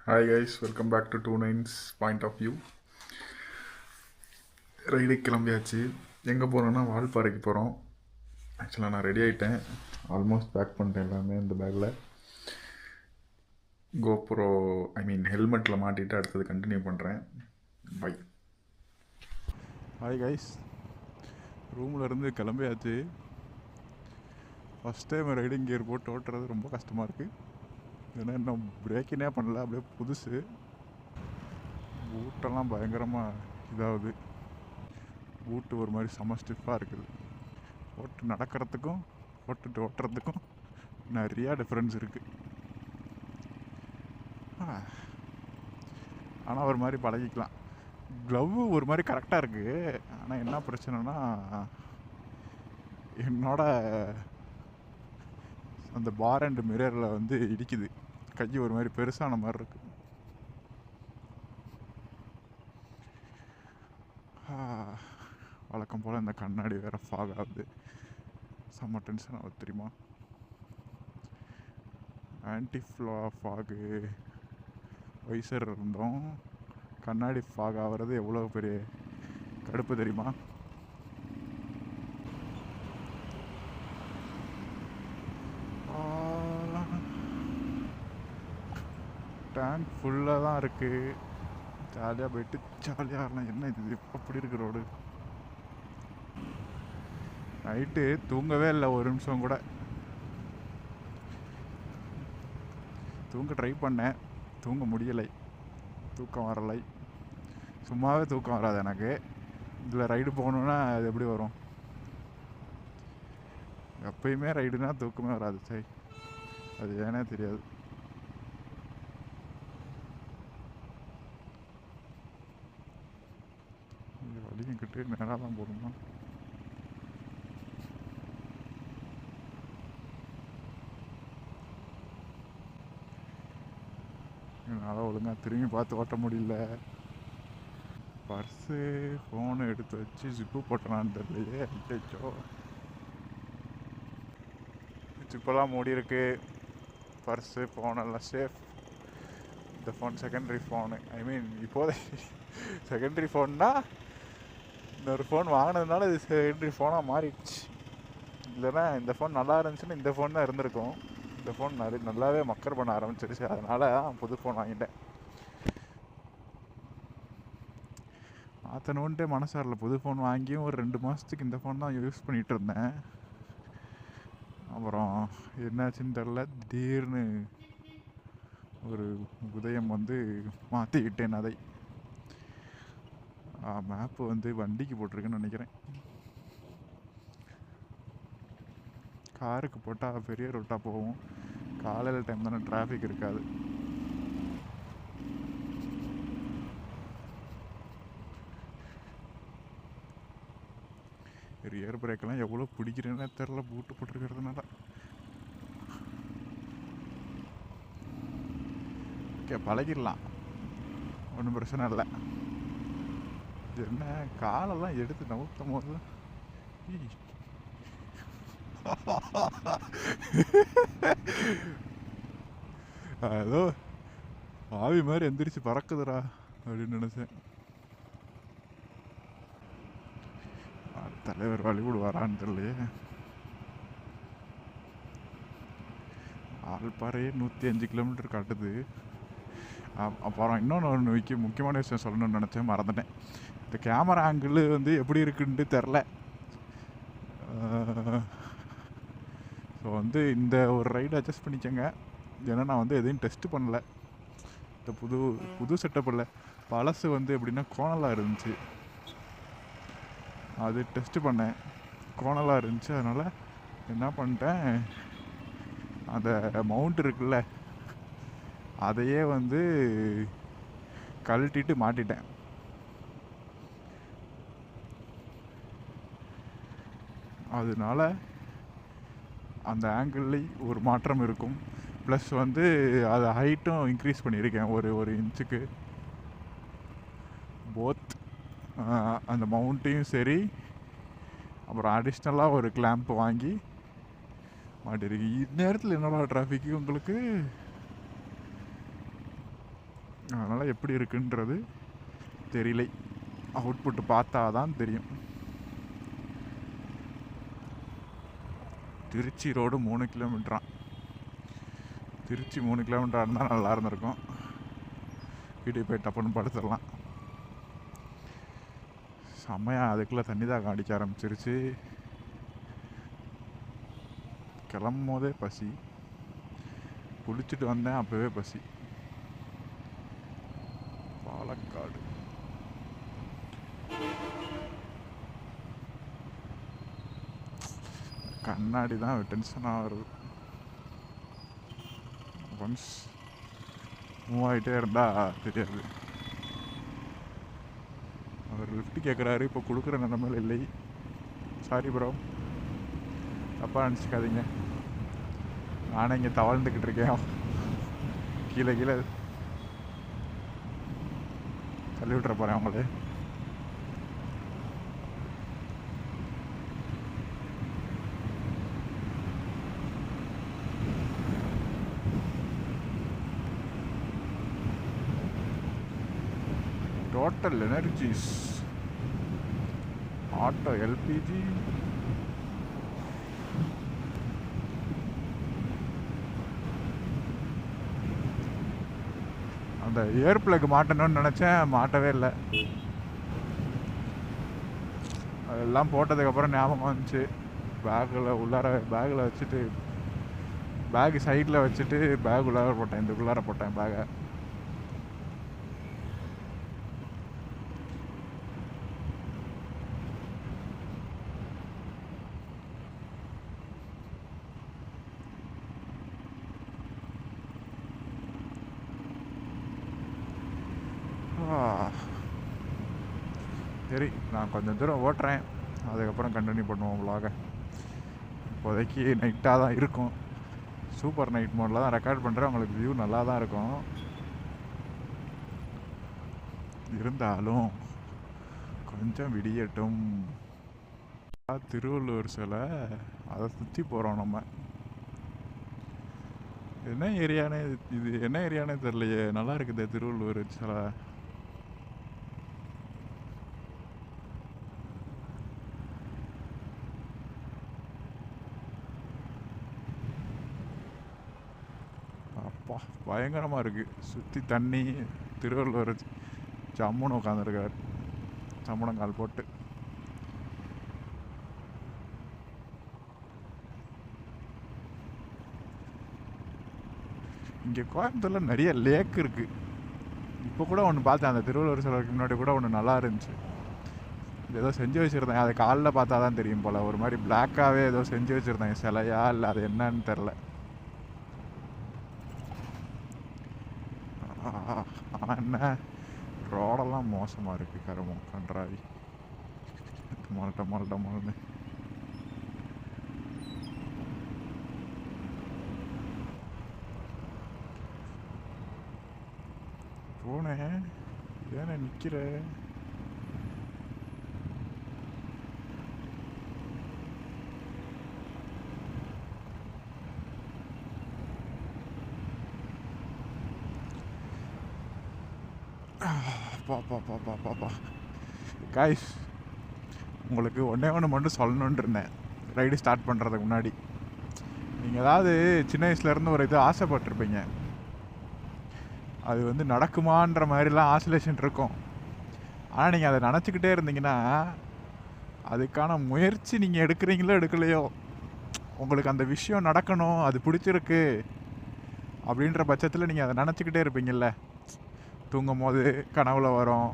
Hi guys, welcome back to 29's point of view. Ride கிளம்பியாச்சு. எங்கே போகிறோன்னா வால்பாறைக்கு போகிறோம். ஆக்சுவலாக நான் ரெடி ஆகிட்டேன், ஆல்மோஸ்ட் பேக் பண்ணிட்டேன் எல்லாமே இந்த பேக்கில். கோப்ரோ ஹெல்மெட்டில் மாட்டிட்டு அடுத்தது கண்டினியூ பண்ணுறேன். பை. ஹாய் கைஸ், ரூமில் இருந்து கிளம்பியாச்சு. ஃபஸ்ட் டைம் ரைடிங் கியர் போட்டு ஓட்டுறது ரொம்ப கஷ்டமாக இருக்குது. ஏன்னா இன்னும் பிரேக்கினே பண்ணல, அப்படியே புதுசு. பூட்டெல்லாம் பயங்கரமாக இதாகுது. பூட்டு ஒரு மாதிரி செம ஸ்டிஃபாக இருக்குது. ஓட்டு நடக்கிறதுக்கும் ஓட்டுட்டு ஓட்டுறதுக்கும் நிறையா டிஃப்ரென்ஸ் இருக்குது. ஆனால் ஒரு மாதிரி பழகிக்கலாம். க்ளவ்வு ஒரு மாதிரி கரெக்டாக இருக்குது. ஆனால் என்ன பிரச்சனைனா, என்னோட அந்த பார் அண்ட் மிரரில் வந்து இடிக்குது. கை ஒரு மாதிரி பெருசான மாதிரி இருக்குது. வழக்கம் போல் இந்த கண்ணாடி வேறு ஃபாக் ஆகுது. செம்ம டென்ஷன் ஆகுது தெரியுமா. ஆன்டி ஃபாகு வைசர் இருந்தோம், கண்ணாடி ஃபாக் ஆகிறது எவ்வளோ பெரிய கடுப்பு தெரியுமா. டேங்க் ஃபுல்லாக தான் இருக்குது. ஜாலியாக போயிட்டு ஜாலியாக இருக்கலாம். என்ன இது அப்படி இருக்கு ரோடு. நைட்டு தூங்கவே இல்லை ஒரு நிமிஷம் கூட. தூங்க ட்ரை பண்ணேன், தூங்க முடியலை, தூக்கம் வரலை. சும்மாவே தூக்கம் வராது எனக்கு. இதில் ரைடு போகணுன்னா அது எப்படி வரும்? எப்பயுமே ரைடுனா தூக்கமே வராது. சரி, அது ஏனே தெரியாது. வலிங்கிட்டு நேராக தான் போகணுமா? என்னால் ஒழுங்காக திரும்பி பார்த்து ஓட்ட முடியல. பர்ஸு ஃபோனு எடுத்து வச்சு ஜிப்பு போட்டலான்னு தெரியலையே. அச்சோ, ஜிப்பெல்லாம் மூடி இருக்கு. பர்ஸு ஃபோனெல்லாம் சேஃப். இந்த ஃபோன் செகண்டரி ஃபோனு. இப்போதைக்கு செகண்டரி ஃபோன்னா இன்னொரு ஃபோன் வாங்கினதுனால இது செகண்டரி ஃபோனாக மாறிடுச்சு. இல்லைன்னா இந்த ஃபோன் நல்லா இருந்துச்சுன்னா இந்த ஃபோன் தான் இருந்திருக்கும். இந்த ஃபோன் நல்லாவே மக்கர் பண்ண ஆரம்பிச்சிருச்சு. அதனால் புது ஃபோன் வாங்கிட்டேன். மாற்றணுன்ட்டு மனசாரில் புது ஃபோன் வாங்கியும் ஒரு 2 மாதத்துக்கு இந்த ஃபோன் தான் யூஸ் பண்ணிகிட்டு இருந்தேன். அப்புறம் என்னாச்சுன்னு தெரில, திடீர்னு ஒரு உதயம் வந்து மாற்றிக்கிட்டேன் அதை. மேப்பு வந்து வண்டிக்கு போட்டிருக்குன்னு நினைக்கிறேன். காருக்கு போட்டால் பெரிய ரோட்டாக போகும். காலையில் டைம் தானே, டிராஃபிக் இருக்காது. ரியர் பிரேக்கெல்லாம் எவ்வளோ பிடிக்கிறேன்னே தெரில பூட்டு போட்டிருக்கிறதுனால. ஓகே, பழகிடலாம், ஒன்றும் பிரச்சனை இல்லை. என்ன காலெல்லாம் எடுத்து நவுத்தும் போது ஏதோ ஆவி மாதிரி எந்திரிச்சு பறக்குதுடா அப்படின்னு நினச்சேன். தலைவர் வழி விடுவாரான்னு தெரியலையே. ஆல்பாறையே 105 கிலோமீட்டர் காட்டுது. அப்புறம் இன்னொன்று முக்கியமான விஷயம் சொல்லணும்னு நினச்சேன், மறந்துட்டேன். இந்த கேமரா ஆங்கிள் வந்து எப்படி இருக்குன்ட்டு தெரில. ஸோ வந்து இந்த ஒரு ரைடு அட்ஜஸ்ட் பண்ணிக்கோங்க. ஏன்னா நான் வந்து எதையும் டெஸ்ட்டு பண்ணல. இந்த புது செட்டப் இல்லை. பழசு வந்து எப்படின்னா கோணலாக இருந்துச்சு, அது டெஸ்ட்டு பண்ணேன். கோணலாக இருந்துச்சு. அதனால் என்ன பண்ணிட்டேன், அந்த மவுண்ட் இருக்குல்ல அதையே வந்து கழட்டிட்டு மாட்டிட்டேன். அதனால அந்த ஆங்கிள்லேயும் ஒரு மாற்றம் இருக்கும். ப்ளஸ் வந்து அது ஹைட்டும் இன்க்ரீஸ் பண்ணியிருக்கேன் ஒரு இன்ச்சுக்கு. போத் அந்த மவுண்ட்டையும் சரி, அப்புறம் அடிஷ்னலாக ஒரு கிளாம்ப் வாங்கி மாட்டிருக்கு. இந்நேரத்தில் என்னடா டிராஃபிக்கு உங்களுக்கு? அதனால் எப்படி இருக்குன்றது தெரியலை. அவுட்புட்டு பார்த்தா தான் தெரியும். திருச்சி ரோடு 3 கிலோமீட்டரான். திருச்சி 3 கிலோமீட்டராக இருந்தால் நல்லா இருந்திருக்கும். வீட்டுக்கு போய் டப்புன்னு படுத்துடலாம். செம்மையாக அதுக்குள்ளே தண்ணி தான் அடிக்க ஆரம்பிச்சிருச்சு. கிளம்பும் போதே பசி, குளிச்சுட்டு வந்தேன் அப்போவே பசி. பாலக்காடு கண்ணாடி தான் டென்ஷனாக வருது. ஒன்ஸ் மூவ் ஆகிட்டே இருந்தால் தெரியாது. அவர் லிஃப்ட் கேட்குறாரு, இப்போ கொடுக்குற நிலைமையில் இல்லை. சாரி ப்ரோ, தப்பாக நினச்சிக்காதீங்க. நானே இங்கே தவழ்ந்துக்கிட்டு இருக்கேன். கீழே கீழே தள்ளி விட்டுற போகிறேன் அவங்களே. Total energies auto LPG. அந்த ஏர் பிளக் மாட்டணும்னு நினச்சேன், மாட்டவே இல்லை. அதெல்லாம் போட்டதுக்கப்புறம் ஞாபகம் வந்துச்சு. பேக்கில் வச்சுட்டு பேக் சைடில் வச்சுட்டு பேக் உள்ளார போட்டேன். இதுக்குள்ளார போட்டேன் பேகை. சரி, நான் கொஞ்சம் தூரம் ஓட்டுறேன், அதுக்கப்புறம் கண்டினியூ பண்ணுவோம் vlog. இப்போதைக்கு நைட்டாக தான் இருக்கும். சூப்பர் நைட் மோடில் தான் ரெக்கார்ட் பண்ணுறேன். உங்களுக்கு வியூ நல்லா தான் இருக்கும். இருந்தாலும் கொஞ்சம் விடியட்டும். திருவள்ளூர் சிலை, அதை சுற்றி போகிறோம் நம்ம. என்ன ஏரியானே இது, என்ன ஏரியானே தெரியலையே. நல்லா இருக்குது திருவள்ளூர் சிலை. அப்பா பயங்கரமாக இருக்குது. சுற்றி தண்ணி. திருவள்ளுவர் ஜம்முன்னு உட்காந்துருக்கார், சம்மணங்கால் போட்டு. இங்கே கோயம்புத்தூரில் நிறைய லேக் இருக்குது. இப்போ கூட ஒன்று பார்த்தேன், அந்த திருவள்ளுவர் சிலைக்கு முன்னாடி கூட ஒன்று நல்லா இருந்துச்சு. ஏதோ செஞ்சு வச்சுருந்தேன், அதை காலில் பார்த்தா தான் தெரியும் போல். ஒரு மாதிரி பிளாக்காகவே ஏதோ செஞ்சு வச்சுருந்தேன், சிலையா இல்லை அது என்னன்னு தெரில. ஆனால் என்ன ரோடெல்லாம் மோசமாக இருக்குது. கருமம் கன்றாவி மொல்ட்டு போனேன். ஏன்னா நிற்கிற பாப்பா காய்ஸ், உங்களுக்கு ஒன்று மட்டும் சொல்லணுன்ட்டு இருந்தேன் ரைடு ஸ்டார்ட் பண்ணுறதுக்கு முன்னாடி. நீங்கள் ஏதாவது சின்ன வயசுலேருந்து ஒரு இது ஆசைப்பட்டிருப்பீங்க. அது வந்து நடக்குமான்ற மாதிரிலாம் ஆசிலேஷன் இருக்கும். ஆனால் நீங்கள் அதை நினச்சிக்கிட்டே இருந்தீங்கன்னா, அதுக்கான முயற்சி நீங்கள் எடுக்கிறீங்களோ எடுக்கலையோ, உங்களுக்கு அந்த விஷயம் நடக்கணும், அது பிடிச்சிருக்கு அப்படின்ற பட்சத்தில் நீங்கள் அதை நினச்சிக்கிட்டே இருப்பீங்கள்ல. தூங்கும் போது கனவுல வரும்,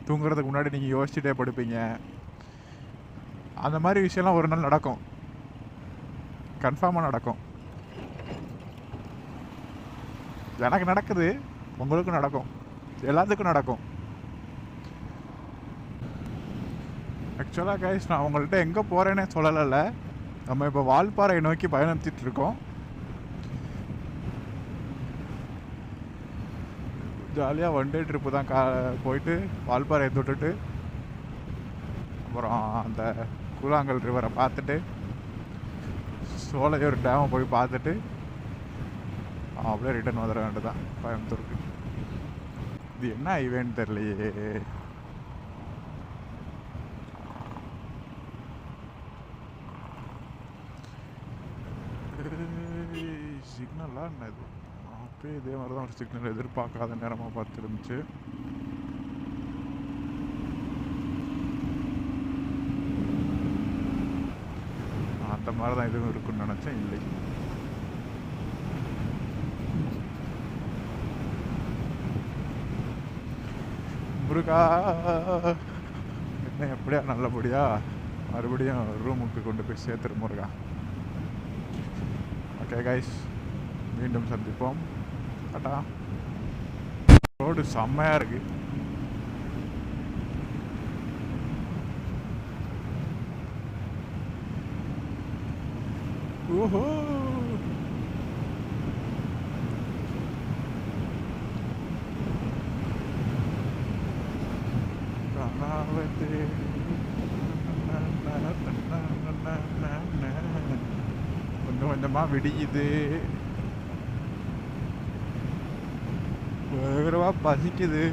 தூங்குறதுக்கு முன்னாடி நீங்கள் யோசிச்சுட்டே படுப்பீங்க. அந்த மாதிரி விஷயம்லாம் ஒரு நாள் நடக்கும், கன்ஃபார்மாக நடக்கும். எனக்கு நடக்குது, உங்களுக்கும் நடக்கும், எல்லாத்துக்கும் நடக்கும். ஆக்சுவலாக கைஸ், நான் உங்கள்கிட்ட எங்கே போகிறேன்னே சொல்லலை. நம்ம இப்போ வால்பாறை நோக்கி பயணிச்சிட்டு இருக்கோம். ஜாலியாக ஒன் டே ட்ரிப்பு தான். போயிட்டு வால்பாறையை தொட்டுட்டு அப்புறம் அந்த கூழாங்கல் ரிவரை பார்த்துட்டு சோலையூர் டேமை போய் பார்த்துட்டு அப்படியே ரிட்டர்ன் வந்துட வேண்டியதான் கோயம்புத்தூருக்கு. இது என்ன ஈவெண்ட் தெரியலையே. சிக்னலா என்னது? அப்பயே இதே மாதிரி தான் ஒரு சிக்னல் எதிர்பார்க்காத நேரமாக பார்த்து இருந்துச்சு. அந்த மாதிரி தான் இதுவும் இருக்குன்னு நினச்சேன், இல்லை. முருகா என்ன எப்படியா நல்லபடியா மறுபடியும் ரூமுக்கு கொண்டு போய் சேர்த்துரு முருகா. ஓகே கைஸ், மீண்டும் சந்திப்போம். டாடா. ரோடு செம்மையாக இருக்கு. ஓஹோ, கொஞ்சம் கொஞ்சமாக விடியுது. வேறவா பசிக்குது.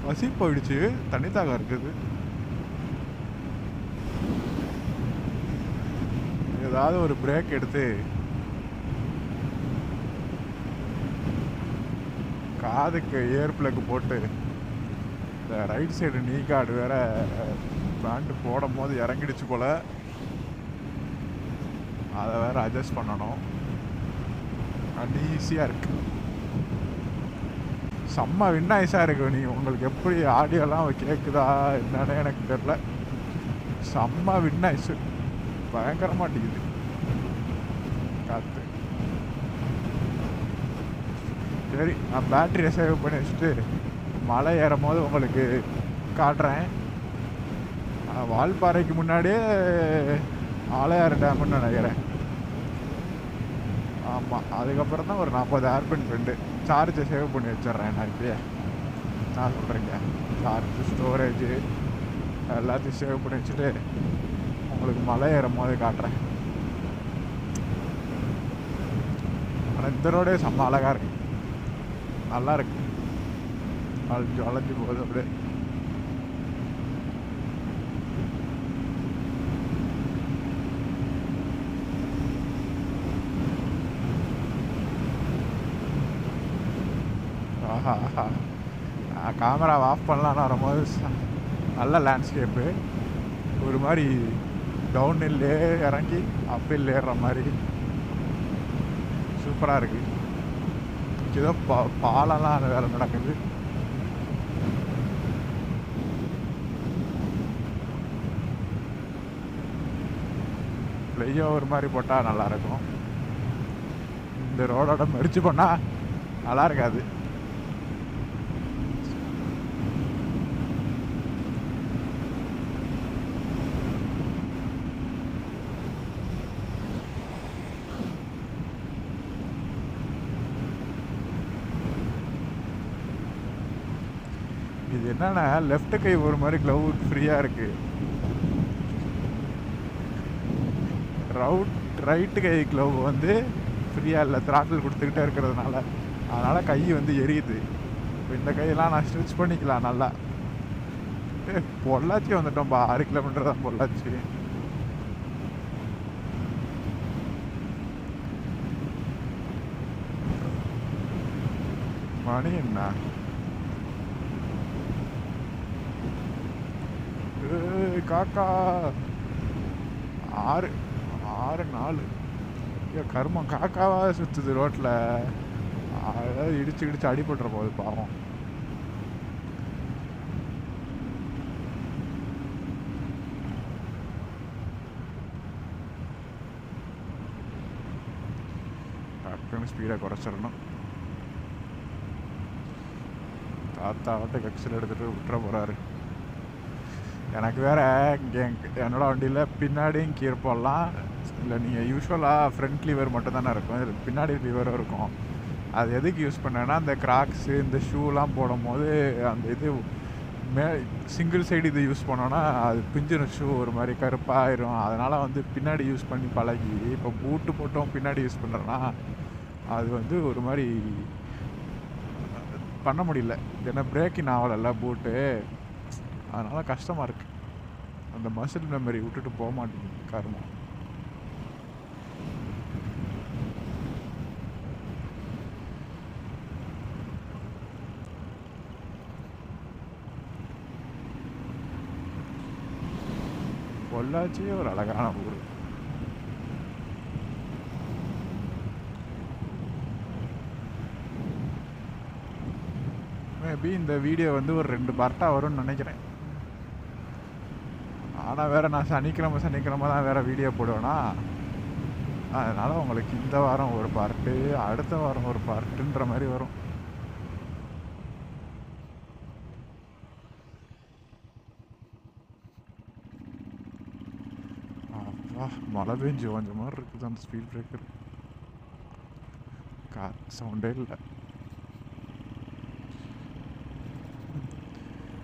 பசி போயிடுச்சு, தண்ணி தாகம் இருக்குது. ஏதாவது ஒரு பிரேக் எடுத்து காதுக்கு ஏர் பிளக் போட்டு, இந்த ரைட் சைடு நீ கார்டு வேற பேண்ட் போடும் போது இறங்கிடுச்சு போல, அதை வேற அட்ஜஸ்ட் பண்ணணும். ஈஸியாக இருக்கு. செம்ம வின்னாய்ஸாக இருக்கு. நீ உங்களுக்கு எப்படி ஆடியோலாம் கேட்குதா என்னன்னு எனக்கு தெரியல. செம்ம வின்னாய்ஸு, பயங்கரமாக அடிக்குது காற்று. சரி, நான் பேட்டரியை சேவ் பண்ணி வச்சுட்டு மலை ஏறும் போது உங்களுக்கு காட்டுறேன். வால்பாறைக்கு முன்னாடியே ஆலையாறு டேம்னு நினைக்கிறேன். ஆமாம், அதுக்கப்புறம் தான் ஒரு 40 ஏர்பின் ஃப்ரெண்டு. சார்ஜை சேவ் பண்ணி வச்சிட்றேன் நான் இப்போயே. நான் சொல்கிறேங்க, சார்ஜு ஸ்டோரேஜு எல்லாத்தையும் சேவ் பண்ணி வச்சுட்டு உங்களுக்கு மலை ஏறும் போது காட்டுறேன். ஆனால் இந்த ரோடே செம்ம அழகாக இருக்கு, நல்லா இருக்கு. வளைஞ்சு போகுது அப்படியே. ஆஹா ஆஹா, கேமரா ஆஃப் பண்ணலான்னு வரும்போது நல்ல லேண்ட்ஸ்கேப்பு. ஒரு மாதிரி டவுன் ஹில்லே இறங்கி அப் ஹில் ஏறுற மாதிரி சூப்பராக இருக்குது. ஏதோ பாலம்லாம் அந்த வேலை நடக்குது. ஃப்ளைஓவர் மாதிரி போட்டால் நல்லாயிருக்கும். இந்த ரோடோட மெரிச்சு பண்ணால் நல்லா இருக்காது. இது என்னன்னா, லெஃப்ட் கை ஒரு மாதிரி க்ளவு ஃப்ரீயாக இருக்குது. ரைட்டு கை க்ளவ் வந்து ஃப்ரீயாக இல்லை, த்ராட்டில் கொடுத்துக்கிட்டே இருக்கிறதுனால. அதனால் கை வந்து எரியுது. இப்போ இந்த கையெல்லாம் நான் ஸ்டிச் பண்ணிக்கலாம் நல்லா. பொள்ளாச்சி வந்துட்டோம்ப்பா, 6 கிலோமீட்டர் தான் பொள்ளாச்சி. மணி என்ன? காக்கா 6:04. கர்மம், காக்காவாக சுற்றுது ரோட்டில். அதாவது இடிச்சு அடிபட்டுற போகுது பாவம். டக்குன்னு ஸ்பீடாக குறைச்சிடணும். தாத்தா வந்துட்டு எக்ஸல் எடுத்துகிட்டு விட்டுற போகிறாரு. எனக்கு வேறு என்னோடய வண்டியில் பின்னாடியும் கீர் போடலாம். இல்லை, நீங்கள் யூஸ்வலாக ஃப்ரண்ட் லீவர் மட்டும் தானே இருக்கும், இதில் பின்னாடி லீவரும் இருக்கும். அது எதுக்கு யூஸ் பண்ணேன்னா, இந்த கிராக்ஸு இந்த ஷூலாம் போடும் போது அந்த இது சிங்கிள் சைடு இது யூஸ் பண்ணோன்னா அது பிஞ்சிடும், ஷூ ஒரு மாதிரி கருப்பாயிரும். அதனால் வந்து பின்னாடி யூஸ் பண்ணி பழகி இப்போ பூட்டு போட்டோம் பின்னாடி யூஸ் பண்ணுறேன்னா அது வந்து ஒரு மாதிரி பண்ண முடியல. ஏன்னா பிரேக்கிங் ஆகலைல்ல போட்டு, அதனால் கஷ்டமாக இருக்குது. அந்த மசில் மெமரி விட்டுட்டு போக மாட்டேங்குது காரணம். பொள்ளாச்சி ஒரு அழகான ஊர். மேபி இந்த வீடியோ வந்து ஒரு 2 பார்ட்டாக வரும்னு நினைக்கிறேன். ஆனால் வேறு நான் சனிக்கிழமை தான் வேறு வீடியோ போடுவேன்னா, அதனால் உங்களுக்கு இந்த வாரம் ஒரு பார்ட்டு, அடுத்த வாரம் ஒரு பார்ட்டுன்ற மாதிரி வரும். அப்பா மழை பெஞ்சு கொஞ்சம் மாதிரி இருக்குது அந்த ஸ்பீட் பிரேக்கர். கார் சவுண்டே இல்லை.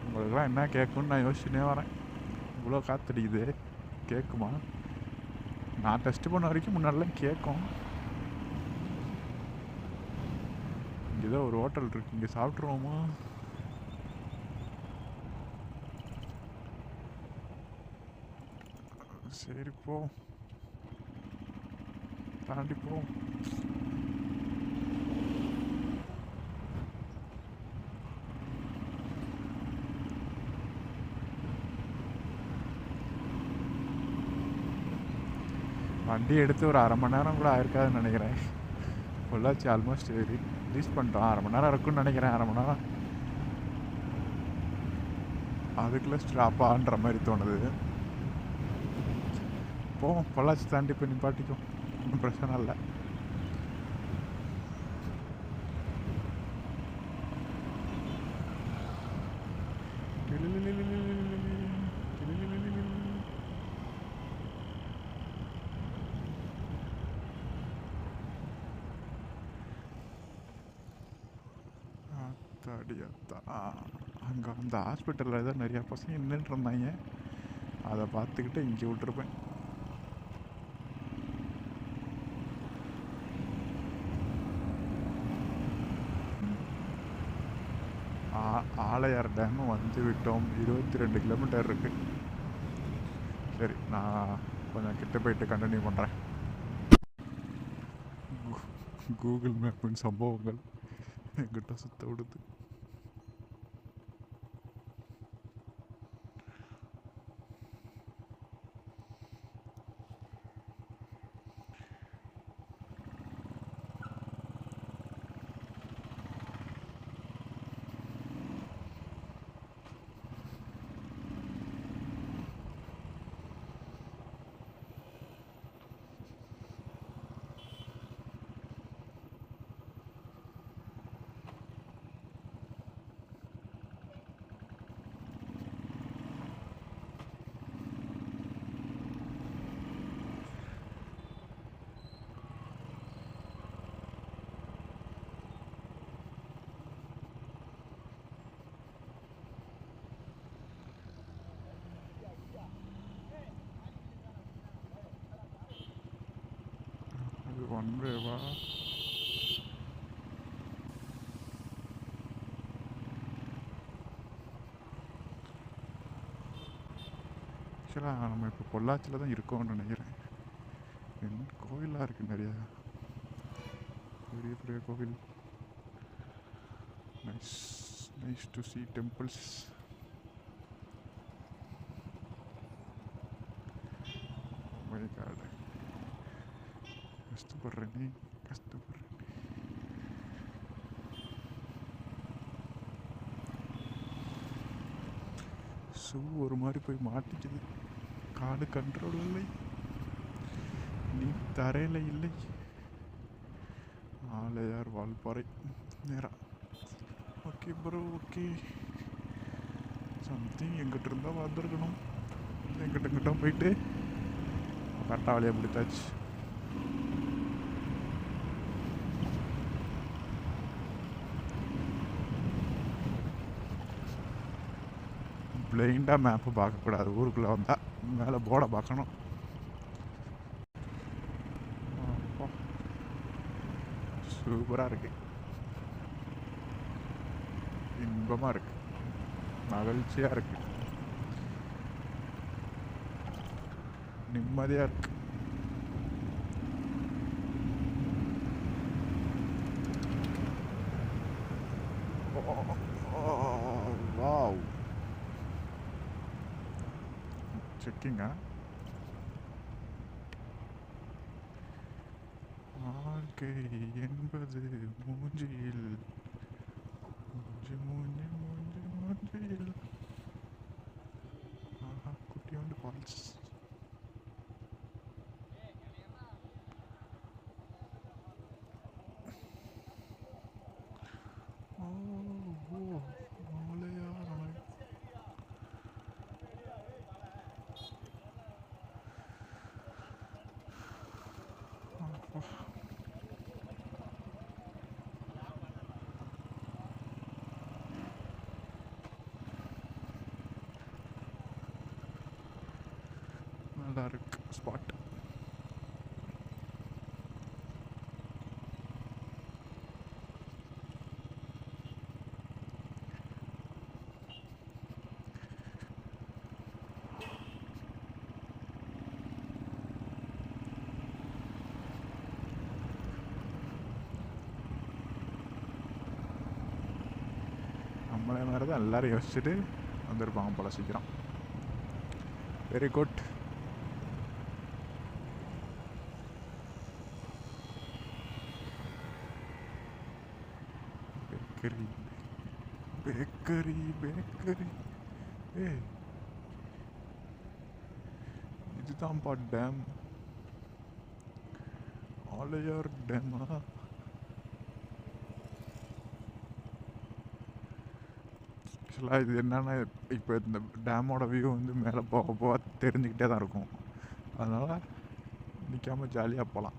உங்களுக்குலாம் என்ன கேட்கும்னு நான் யோசிச்சுனே வரேன். இவ்வளோ காற்றடிக்குது, கேட்குமா? நான் டெஸ்ட் பண்ண வரைக்கும் முன்னாடிலாம் கேட்கும். இங்கே தான் ஒரு ஹோட்டல் இருக்குது, இங்கே சாப்பிட்ருவோமா? சரி போ, தாண்டி போ. வண்டி எடுத்து ஒரு 1/2 மணி நேரம் கூட ஆயிருக்காதுன்னு நினைக்கிறேன். பொள்ளாச்சி ஆல்மோஸ்ட் ரீச் பண்ணிட்டோம். 1/2 மணி நேரம் இருக்குன்னு நினைக்கிறேன். 1/2 மணி நேரம் அதுக்குள்ளே ஸ்டாப்பான்ற மாதிரி தோணுது. போவோம், பொள்ளாச்சி தாண்டி போய் நிப்பாட்டிக்கும், ஒன்றும் பிரச்சனை இல்லை. அங்கே அந்த ஹாஸ்பிட்டலில் தான் நிறையா பசங்க நின்றுட்டு இருந்தாங்க. அதை பார்த்துக்கிட்டு இங்கே விட்டுருப்பேன். ஆலையார் டேம் வந்து விட்டோம். 22 கிலோமீட்டர் இருக்குது. சரி, நான் கொஞ்சம் கிட்ட போயிட்டு கண்டினியூ பண்ணுறேன். கூகுள் மேப்பின் சம்பவங்கள் என்கிட்ட சுத்த விடுது. ஒன் வேவா? ஆக்சுவலாக நம்ம இப்போ பொள்ளாச்சியில் தான் இருக்கோம்னு நினைக்கிறேன். என்ன கோவிலாக இருக்குது நிறையா, பெரிய பெரிய கோவில். Nice to see temples. My God, கஷ்டப்படுறேனே. ஷூ ஒரு மாதிரி போய் மாட்டிக்குது. காடு கண்ட்ரோல் இல்லை, நீ தரையில் இல்லை. ஆலையார் வால்பாறை நேரா. Okay bro, okay. சம்திங் எங்கிட்ட இருந்தால் வந்துருக்கணும். எங்கிட்ட போயிட்டு கரெக்டாக வழியாக பிடித்தாச்சு. பிளைண்டாக மேப்பு பார்க்கக்கூடாது. ஊருக்குள்ளே வந்தால் மேலே போர்டை பார்க்கணும். சூப்பராக இருக்கு, இன்பமாக இருக்கு, மகிழ்ச்சியாக இருக்கு, நிம்மதியாக இருக்கு. வாவ், செக்கிங்கா. வாழ்க்கை என்பது மூஞ்சியில், மூஞ்சி மூஞ்சி மூஞ்சி மூஞ்சியில். ஆஹா, குட்டியோண்டு ஃபால்ஸ். ஓ ஓ, ஆளையார் அணை. அப்பா, நல்லா இருக்கு ஸ்பாட். நம்மளே மாதிரி தான் எல்லோரும் யோசிச்சுட்டு வந்திருப்பாங்க போல சீக்கிரம். Very good. Bakery bakery bakery. ஏ, இதுதான்ப்பா டேம், ஆலையார் டேமா? ஆக்சுவலாக இது என்னென்னா, இப்போ இந்த டேமோட வியூ வந்து மேலே போக போக தெரிஞ்சுக்கிட்டே தான் இருக்கும். அதனால் நிற்காமல் ஜாலியாக போகலாம்.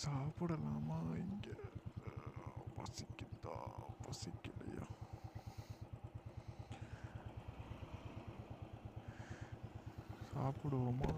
சாப்பிடலாமா இங்கே? பசிக்குதா பசிக்கலையா? சாப்பிடுவோமா?